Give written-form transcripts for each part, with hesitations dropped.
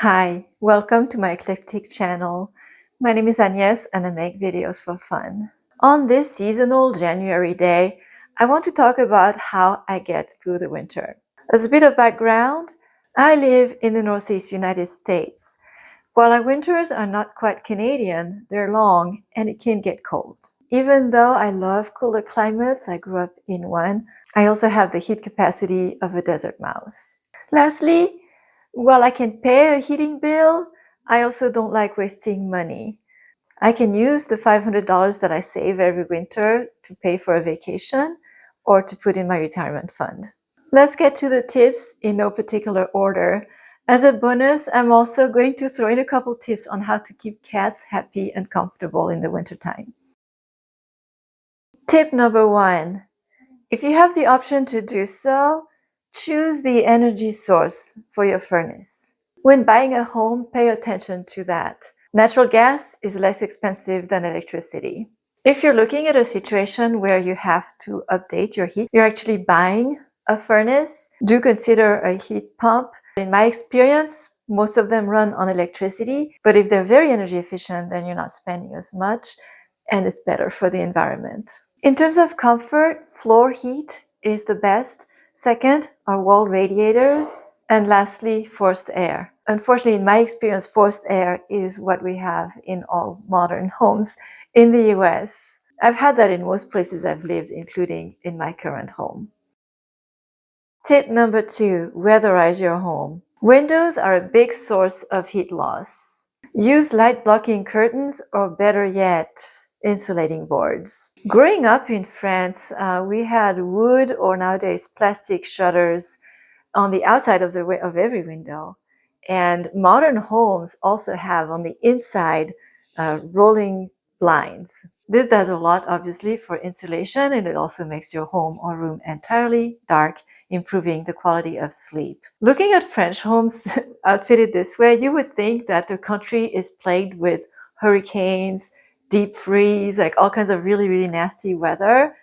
Hi, welcome to my eclectic channel. My name is Agnes and I make videos for fun. On this seasonal January day, I want to talk about how I get through the winter. As a bit of background, I live in the Northeast United States. While our winters are not quite Canadian, they're long and it can get cold. Even though I love cooler climates, I grew up in one, I also have the heat capacity of a desert mouse. Lastly, while I can pay a heating bill, I also don't like wasting money. I can use the $500 that I save every winter to pay for a vacation or to put in my retirement fund. Let's get to the tips in no particular order. As a bonus, I'm also going to throw in a couple tips on how to keep cats happy and comfortable in the wintertime. Tip number 1. If you have the option to do so, choose the energy source for your furnace. When buying a home, pay attention to that. Natural gas is less expensive than electricity. If you're looking at a situation where you have to update your heat, you're actually buying a furnace, do consider a heat pump. In my experience, most of them run on electricity, but if they're very energy efficient, then you're not spending as much and it's better for the environment. In terms of comfort, floor heat is the best. Second are wall radiators. And lastly, forced air. Unfortunately, in my experience, forced air is what we have in all modern homes in the US. I've had that in most places I've lived, including in my current home. Tip number 2, weatherize your home. Windows are a big source of heat loss. Use light blocking curtains or better yet, insulating boards. Growing up in France, we had wood or nowadays plastic shutters on the outside of every window. And modern homes also have on the inside rolling blinds. This does a lot, obviously, for insulation, and it also makes your home or room entirely dark, improving the quality of sleep. Looking at French homes outfitted this way, you would think that the country is plagued with hurricanes, deep freeze, like all kinds of really, really nasty weather.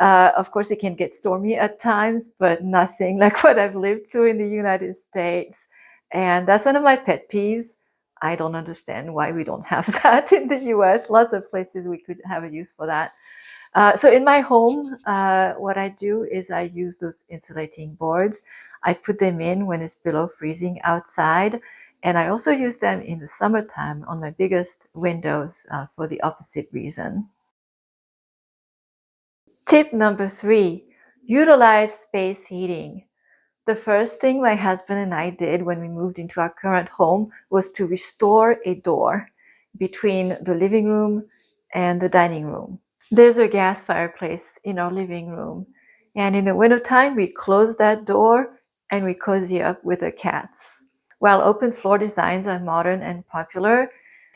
Of course, it can get stormy at times, but nothing like what I've lived through in the United States. And that's one of my pet peeves. I don't understand why we don't have that in the US. Lots of places we could have a use for that. So in my home, what I do is I use those insulating boards. I put them in when it's below freezing outside. And I also use them in the summertime on my biggest windows for the opposite reason. Tip number 3, utilize space heating. The first thing my husband and I did when we moved into our current home was to restore a door between the living room and the dining room. There's a gas fireplace in our living room, and in the wintertime we close that door and we cozy up with the cats. While open floor designs are modern and popular,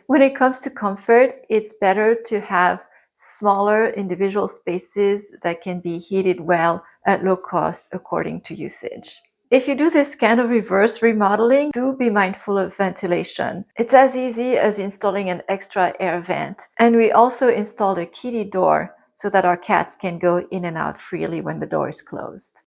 when it comes to comfort, it's better to have smaller individual spaces that can be heated well at low cost according to usage. If you do this kind of reverse remodeling, do be mindful of ventilation. It's as easy as installing an extra air vent. And we also installed a kitty door so that our cats can go in and out freely when the door is closed.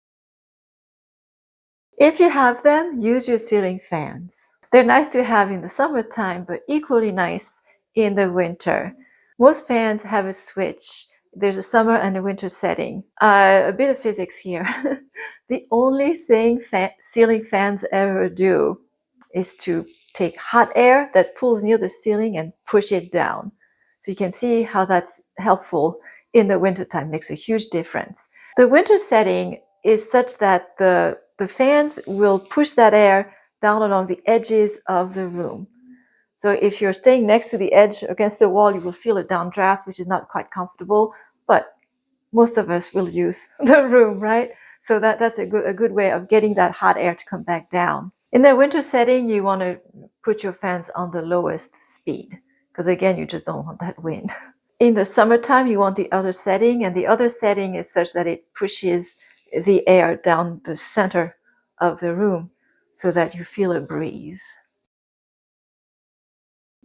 If you have them, use your ceiling fans. They're nice to have in the summertime, but equally nice in the winter. Most fans have a switch. There's a summer and a winter setting. A bit of physics here. The only thing ceiling fans ever do is to take hot air that pulls near the ceiling and push it down. So you can see how that's helpful in the wintertime, makes a huge difference. The winter setting is such that the fans will push that air down along the edges of the room. So if you're staying next to the edge against the wall, you will feel a downdraft, which is not quite comfortable, but most of us will use the room, right? So that's a good way of getting that hot air to come back down. In the winter setting, you want to put your fans on the lowest speed, because again, you just don't want that wind. In the summertime, you want the other setting, and the other setting is such that it pushes the air down the center of the room so that you feel a breeze.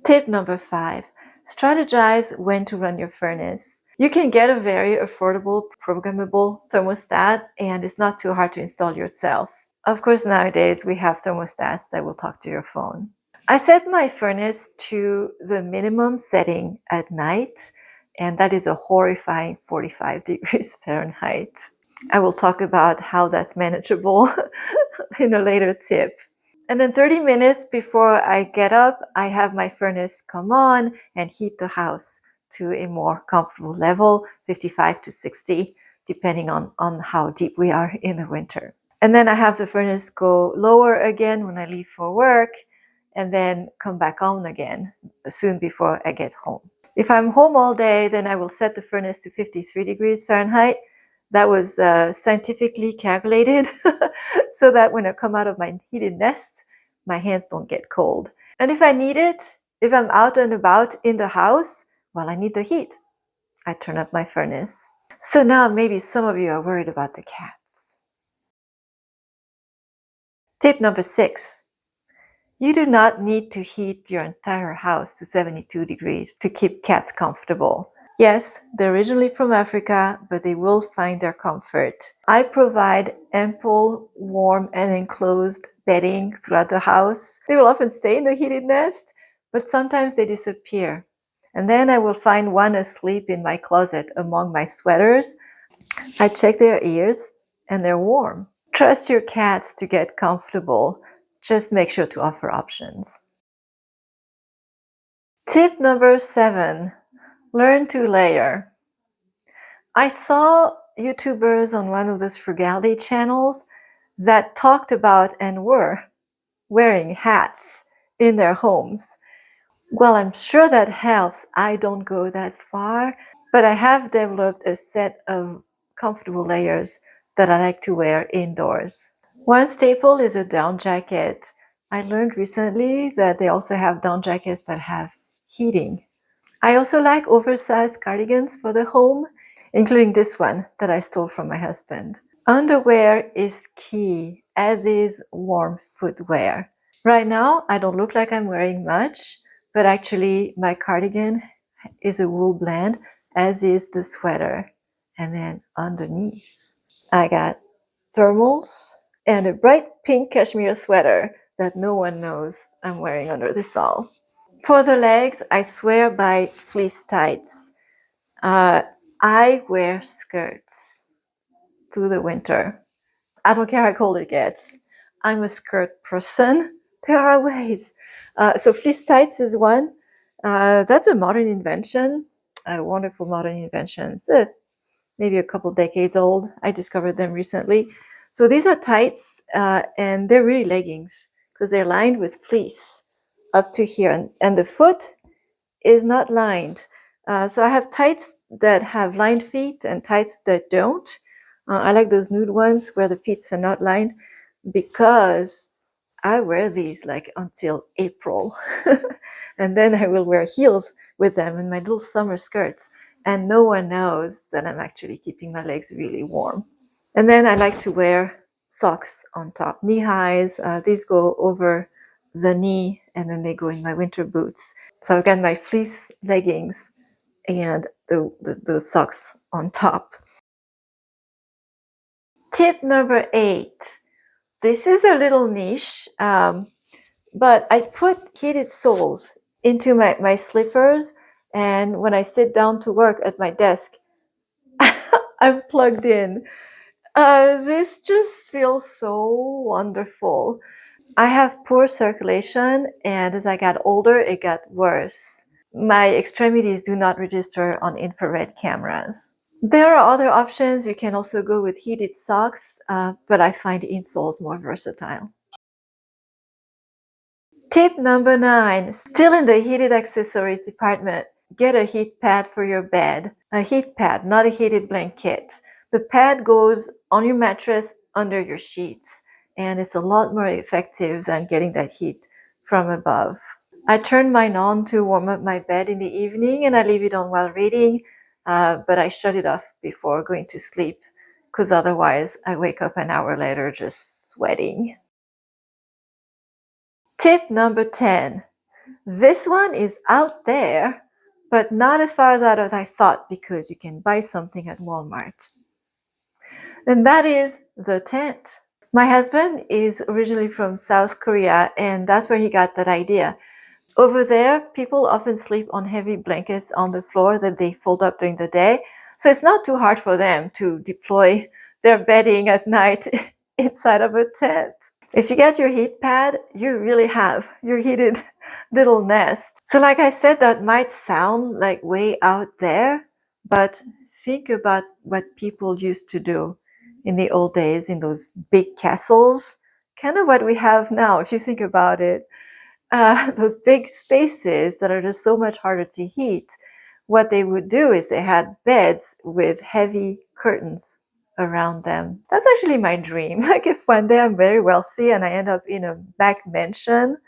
Tip number 5, strategize when to run your furnace. You can get a very affordable programmable thermostat, and it's not too hard to install yourself. Of course, nowadays we have thermostats that will talk to your phone. I set my furnace to the minimum setting at night, and that is a horrifying 45 degrees Fahrenheit. I will talk about how that's manageable in a later tip. And then 30 minutes before I get up, I have my furnace come on and heat the house to a more comfortable level, 55 to 60, depending on how deep we are in the winter. And then I have the furnace go lower again when I leave for work, and then come back on again soon before I get home. If I'm home all day, then I will set the furnace to 53 degrees Fahrenheit. That was scientifically calculated so that when I come out of my heated nest, my hands don't get cold. And if I need it, if I'm out and about in the house, well, I need the heat. I turn up my furnace. So now maybe some of you are worried about the cats. Tip number 6. You do not need to heat your entire house to 72 degrees to keep cats comfortable. Yes, they're originally from Africa, but they will find their comfort. I provide ample, warm, and enclosed bedding throughout the house. They will often stay in the heated nest, but sometimes they disappear. And then I will find one asleep in my closet among my sweaters. I check their ears, and they're warm. Trust your cats to get comfortable. Just make sure to offer options. Tip number 7. Learn to layer. I saw YouTubers on one of those frugality channels that talked about and were wearing hats in their homes. Well, I'm sure that helps. I don't go that far, but I have developed a set of comfortable layers that I like to wear indoors. One staple is a down jacket. I learned recently that they also have down jackets that have heating. I also like oversized cardigans for the home, including this one that I stole from my husband. Underwear is key, as is warm footwear. Right now, I don't look like I'm wearing much, but actually my cardigan is a wool blend, as is the sweater. And then underneath, I got thermals and a bright pink cashmere sweater that no one knows I'm wearing under this all. For the legs, I swear by fleece tights. I wear skirts through the winter. I don't care how cold it gets. I'm a skirt person. There are ways. So fleece tights is one. That's a modern invention, a wonderful modern invention. It's maybe a couple decades old. I discovered them recently. So these are tights, and they're really leggings because they're lined with fleece up to here, and the foot is not lined. So I have tights that have lined feet and tights that don't. I like those nude ones where the feet are not lined because I wear these like until April. And then I will wear heels with them and my little summer skirts. And no one knows that I'm actually keeping my legs really warm. And then I like to wear socks on top, knee highs. These go over the knee and then they go in my winter boots. So I've got my fleece leggings and the socks on top. Tip number 8. This is a little niche, but I put heated soles into my slippers, and when I sit down to work at my desk, I'm plugged in. This just feels so wonderful. I have poor circulation, and as I got older, it got worse. My extremities do not register on infrared cameras. There are other options. You can also go with heated socks, but I find insoles more versatile. Tip number 9, still in the heated accessories department, get a heat pad for your bed. A heat pad, not a heated blanket. The pad goes on your mattress under your sheets, and it's a lot more effective than getting that heat from above. I turn mine on to warm up my bed in the evening, and I leave it on while reading, but I shut it off before going to sleep because otherwise I wake up an hour later just sweating. Tip number 10. This one is out there, but not as far as out as I thought because you can buy something at Walmart. And that is the tent. My husband is originally from South Korea, and that's where he got that idea. Over there, people often sleep on heavy blankets on the floor that they fold up during the day. So it's not too hard for them to deploy their bedding at night inside of a tent. If you get your heat pad, you really have your heated little nest. So like I said, that might sound like way out there, but think about what people used to do in the old days in those big castles. Kind of what we have now, if you think about it. Those big spaces that are just so much harder to heat. What they would do is they had beds with heavy curtains around them. That's actually my dream. Like if one day I'm very wealthy and I end up in a back mansion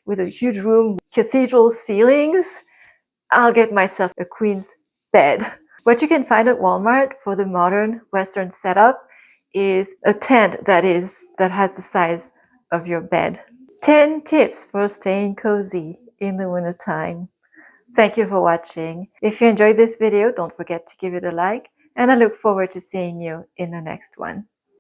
with a huge room, cathedral ceilings, I'll get myself a queen's bed. What you can find at Walmart for the modern Western setup is a tent that has the size of your bed. 10 tips for staying cozy in the wintertime. Thank you for watching. If you enjoyed this video, don't forget to give it a like, and I look forward to seeing you in the next one.